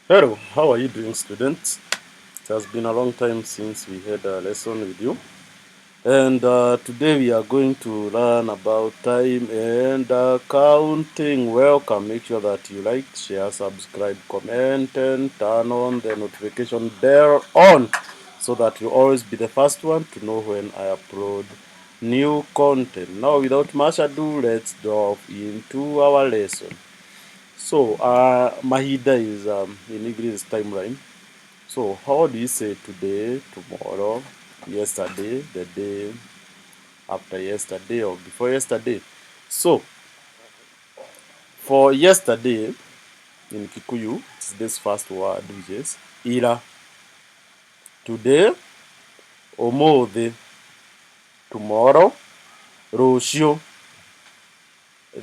Hello, how are you doing, students? It has been a long time since we had a lesson with you. And today we are going to learn about time and counting. Welcome. Make sure that you like, share, subscribe, comment, and turn on the notification bell on so that you'll always be the first one to know when I upload new content. Now, without much ado, let's dive into our lesson. So, Mahida is in English is timeline. So, how do you say today, tomorrow, yesterday, the day after yesterday, or before yesterday? So, for yesterday in Kikuyu, it's this first word which is ira. Today, omothe. Tomorrow, rũciũ.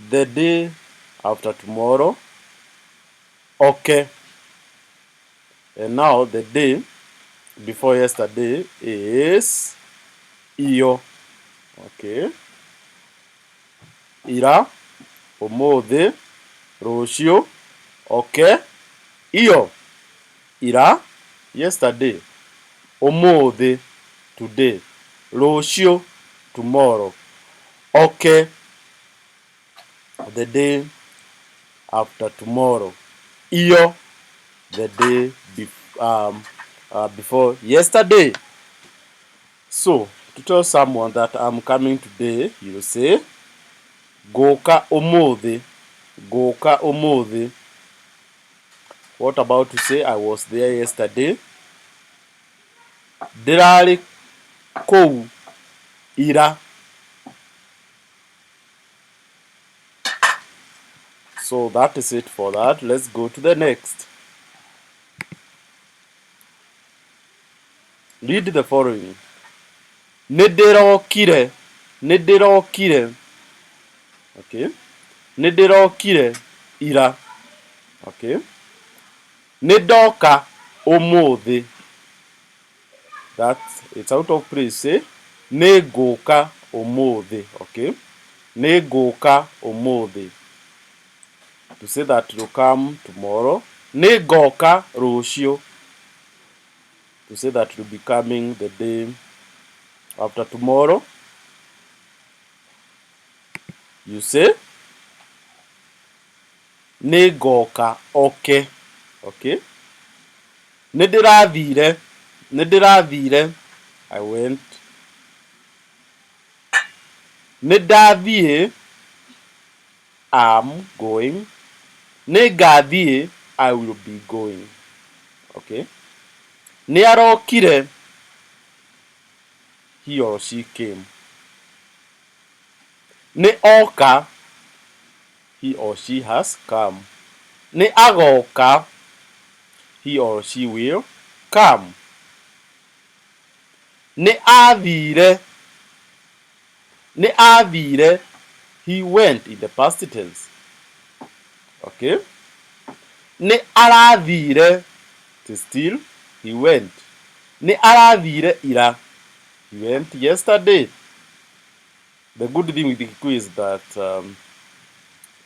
The day after tomorrow, oke. And now the day before yesterday is iyo. Okay. Ira, omothe, rũciũ, oke, iyo. Ira, yesterday. Omothe, today. Rũciũ, tomorrow. Oke, the day after tomorrow. Iyo, the day before yesterday. So, to tell someone that I'm coming today, you say, Goka omothe. Goka omothe. What about to say I was there yesterday? Ndirarĩ kũu ira. So that is it for that. Let's go to the next. Read the following. Nĩndĩrokire. Nĩndĩrokire. Okay. Nĩndĩrokire ira. Okay. Nĩndoka ũmũthĩ. It's out of place. Say nĩngũka ũmũthĩ. Okay. Nĩngũka ũmũthĩ. To say that you'll come tomorrow. Nĩngoka rũciũ. To say that you'll be coming the day after tomorrow. You say nĩngoka oke. Okay. Nĩndĩrathire. Nĩndĩrathire. I went. Nĩndathiĩ. I'm going. Nĩngathiĩ. I will be going. Okay. Nĩarokire. He or she came. Nĩoka. He or she has come. Nĩagoka. He or she will come. Nĩathire. Nĩathire. He went in the past tense. Okay. Nĩarathire. Still, he went. Nĩarathire ira. He went yesterday. The good thing with the Kikuyu is that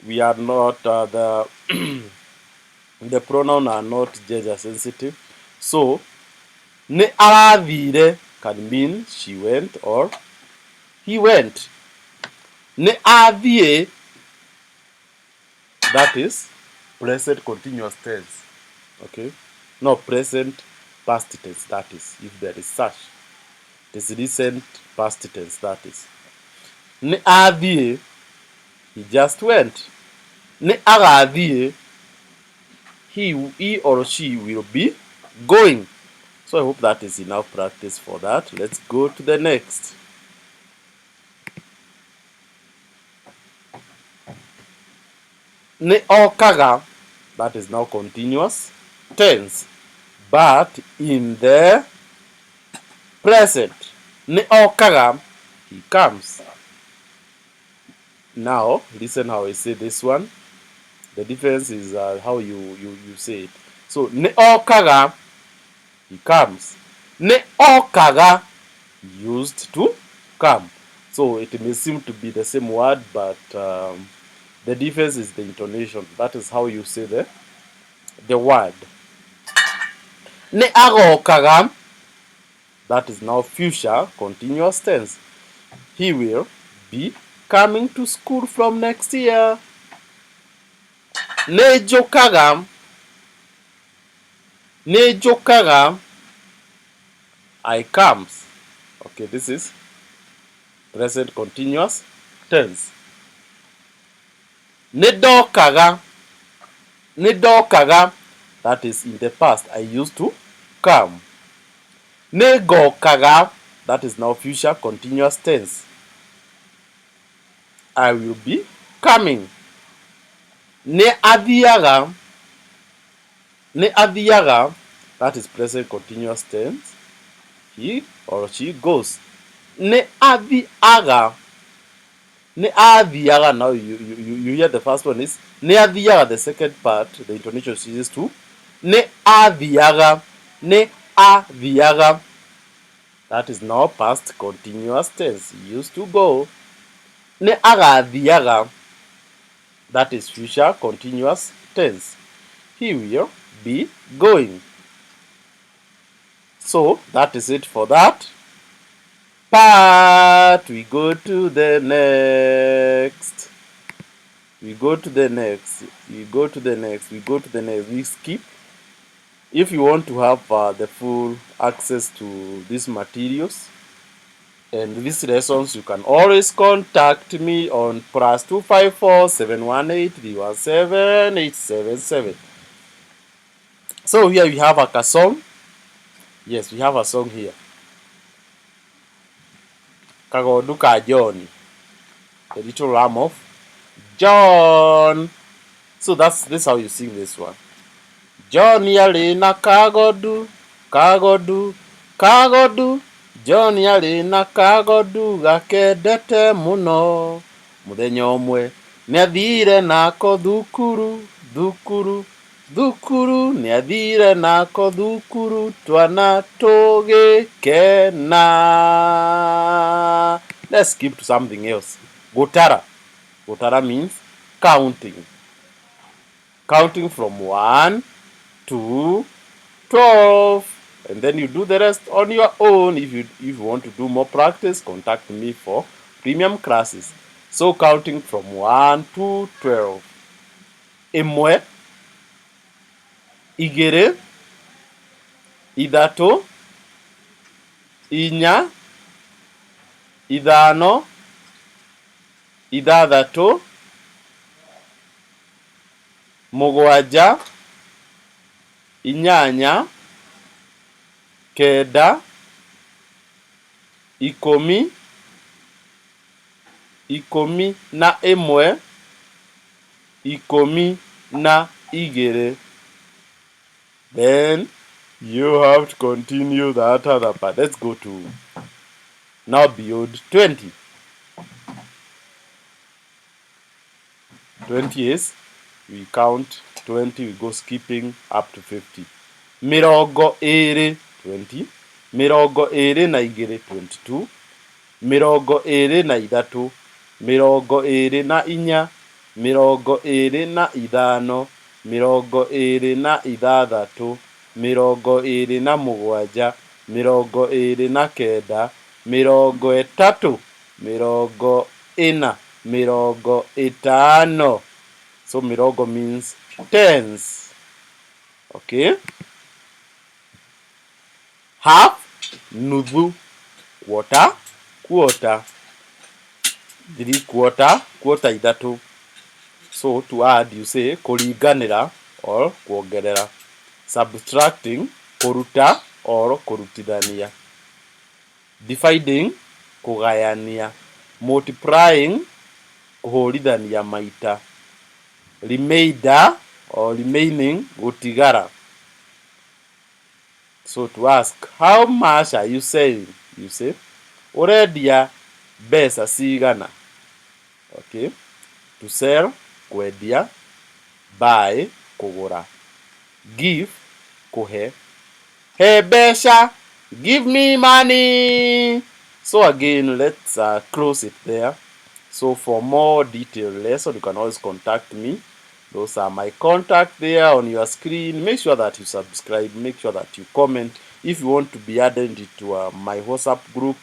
we are not the pronoun are not gender sensitive. So nĩarathire can mean she went or he went. Nĩathiĩ, that is present continuous tense. Okay. No, present past tense, that is if there is such. It is recent past tense, that is. Nĩathiĩ, he just went. Nĩagathiĩ, he or she will be going. So I hope that is enough practice for that. Let's go to the next. Nĩokaga, that is now continuous tense, but in the present. Nĩokaga, he comes. Now listen how I say this one. The difference is how you say it. So nĩokaga, he comes. Nĩokaga, used to come. So it may seem to be the same word, but the difference is the intonation. That is how you say the word. Nĩ agokaga. That is now future continuous tense. He will be coming to school from next year. Nĩ njũkaga. Nĩ njũkaga. I comes. Okay, this is present continuous tense. Nĩ ndokaga. Nĩ ndokaga. That is in the past. I used to come. Nĩ ngokaga. That is now future continuous tense. I will be coming. Nĩ athiaga. Nĩ athiaga. That is present continuous tense. He or she goes. Nĩ athiaga. Nĩ athiaga. Now you hear the first one is nĩ athiaga. The second part, the intonation changes to nĩ athiaga. Nĩ athiaga. That is now past continuous tense. He used to go. Nĩ agathiaga. That is future continuous tense. He will be going. So that is it for that part. We go to the next. We go to the next. We go to the next. We go to the next. We skip. If you want to have the full access to these materials and these lessons, you can always contact me on +254 718 317 877. So here we have a song. Yes, we have a song here. Kagodu ka John. The little lamb of John. So this how you sing this one. John yari na kagodu, kagodu, kagodu. John yari na kagodu gakendete muno. Muthenya umwe nĩ athire nako thukuru, thukuru, thukuru. Nĩ athire nako thukuru twana tũgĩkena. Let's skip to something else. Gũtara. Gũtara means counting. Counting from 1 to 12. And then you do the rest on your own. If you want to do more practice, contact me for premium classes. So counting from 1 to 12. Imwe, igere, ithatũ, inya, ithano, ithathatũ, mũgwanja, inyanya, kenda, ikũmi, ikũmi na ĩmwe, ikũmi na igĩrĩ. Then you have to continue that other part. Let's go to now beyond 20. 20 is we count 20, we go skipping up to 50. Mĩrongo ĩrĩ 20, mĩrongo ĩrĩ na igĩrĩ 22, mĩrongo ĩrĩ na ithatũ, mĩrongo ĩrĩ na inya, mĩrongo ĩrĩ na ithano, mĩrongo ĩrĩ na ithathatũ, mĩrongo ĩrĩ na mũgwanja, mĩrongo ĩrĩ na kenda, mĩrongo ĩtatũ, mĩrongo ĩna, mĩrongo ĩtano. So mirongo means tens. Okay. Half, nuthu, quarter, quarter, 3/4, quarter ithatũ. So to add, you say kũringanĩra or kuongerera. Subtracting, kũruta or kũrutithania. Dividing, kũgayania. Multiplying, kũhũrithania maita. Remainder or remaining, gũtigara. So to ask, how much are you selling? You say, ũrendia mbeca cigana? Okay. To sell, kwendia. Buy, kũgũra. Give, kũhe. He mbeca, give me money. So again, let's close it there. So for more detailed lesson, you can always contact me Those are my contact there on your screen. Make sure that you subscribe. Make sure that you comment. If you want to be added into my WhatsApp group,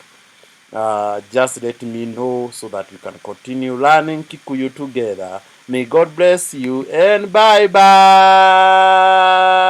just let me know so that we can continue learning Kikuyu together. May God bless you and bye bye.